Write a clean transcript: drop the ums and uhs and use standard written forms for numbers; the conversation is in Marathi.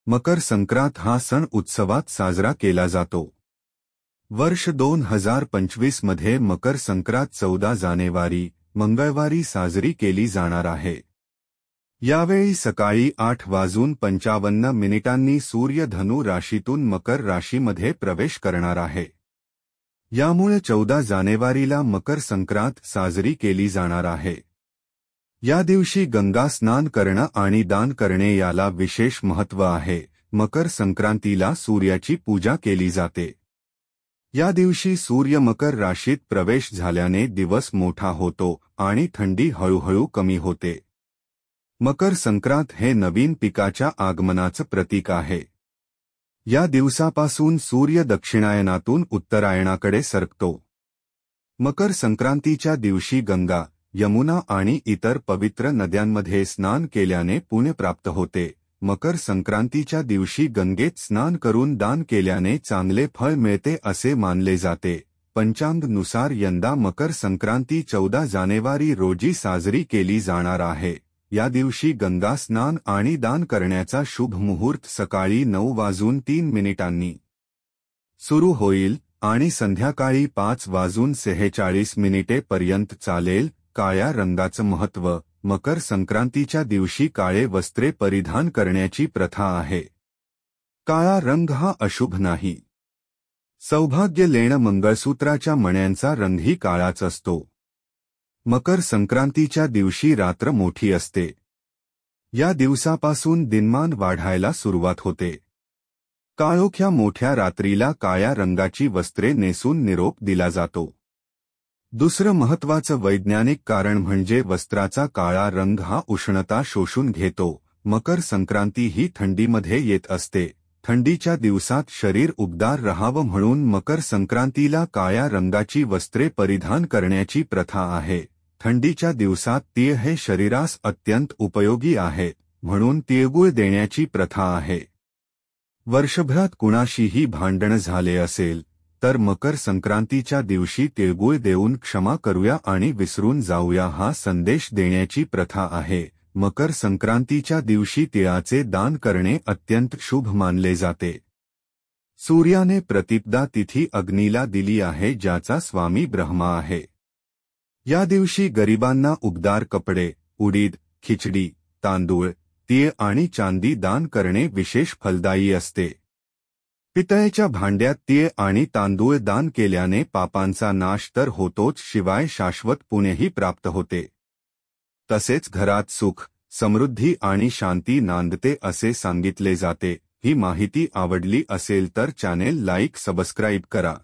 मकर संक्रांत हा सण उत्सवात साजरा केला जातो। वर्ष 2025 मध्ये मकर संक्रांत 14 जानेवारी मंगळवारी साजरी केली जाणार आहे। यावेळी सकाळी 8:55 सूर्य धनु राशीतून मकर राशीमध्ये प्रवेश करणार आहे। यामुळे 14 जानेवारीला मकर संक्रांत साजरी केली जाणार आहे। या दिवशी गंगा स्नान करणं आणि दान करणे याला विशेष महत्त्व आहे। मकर संक्रांतीला सूर्याची पूजा केली जाते। या दिवशी सूर्य मकर राशीत प्रवेश झाल्याने दिवस मोठा होतो आणि थंडी हळूहळू कमी होते। मकर संक्रांत हे नवीन पिकाच्या आगमनाचं प्रतीक आहे। या दिवसापासून सूर्य दक्षिणायनातून उत्तरायणाकडे सरकतो। मकर संक्रांतीच्या दिवशी गंगा, यमुना आणि इतर पवित्र नद्यांमध्ये स्नान केल्याने पुण्य प्राप्त होते। मकर संक्रांतीच्या दिवशी गंगेत स्नान करून दान केल्याने चांगले फळ मिळते असे मानले जाते। पंचांगानुसार यंदा मकर संक्रांती 14 जानेवारी रोजी साजरी केली जाणार आहे। या दिवशी गंगा स्नान आणि दान करण्याचा शुभ मुहूर्त सकाळी 9:03 सुरू होईल आणि संध्याकाळी 5:46 पर्यंत चालेल। काळ्या रंगाचं महत्त्व। मकर संक्रांतीच्या दिवशी काळे वस्त्रे परिधान करण्याची प्रथा आहे। काळा रंग हा अशुभ नाही। सौभाग्य लेणं मंगळसूत्राच्या मण्यांचा रंगही काळाच असतो। मकर संक्रांतीच्या दिवशी रात्र मोठी असते। या दिवसापासून दिनमान वाढायला सुरुवात होते। काळोख्या मोठ्या रात्रीला काळ्या रंगाची वस्त्रे नेसून निरोप दिला जातो। दुसरं महत्त्वाचं वैज्ञानिक कारण म्हणजे वस्त्राचा काळा रंग हा उष्णता शोषून घेतो। मकर संक्रांती ही थंडीमध्ये येत असते। थंडीच्या दिवसात शरीर उबदार राहावं म्हणून मकर संक्रांतीला काळ्या रंगाची वस्त्रे परिधान करण्याची प्रथा आहे। थंडीच्या दिवसात तीळ हे शरीरास अत्यंत उपयोगी आहे, म्हणून तिळगुळ देण्याची प्रथा आहे। वर्षभरात कुणाशीही भांडण झाले असेल तर मकर संक्रांतीच्या दिवशी तिळगुळ देऊन क्षमा करूया आणि विसरून जाऊया हा संदेश देण्याची प्रथा आहे। मकर संक्रांतीच्या दिवशी तिळाचे दान करणे अत्यंत शुभ मानले जाते। सूर्याने प्रतिपदा तिथी अग्नीला दिली आहे, ज्याचा स्वामी ब्रह्मा आहे। या दिवशी गरिबांना उबदार कपडे, उडीद, खिचडी, तांदूळ, तीळ आणि चांदी दान करणे विशेष फलदायी असते। पितळेच्या भांड्यात तीळ आणि तांदूळ दान केल्याने पापांचा नाश तर होतोच, शिवाय शाश्वत पुण्यही प्राप्त होते। तसेच घरात सुख, समृद्धी आणि शांती नांदते असे सांगितले जाते। ही माहिती आवडली असेल तर चॅनेल लाईक सबस्क्राईब करा।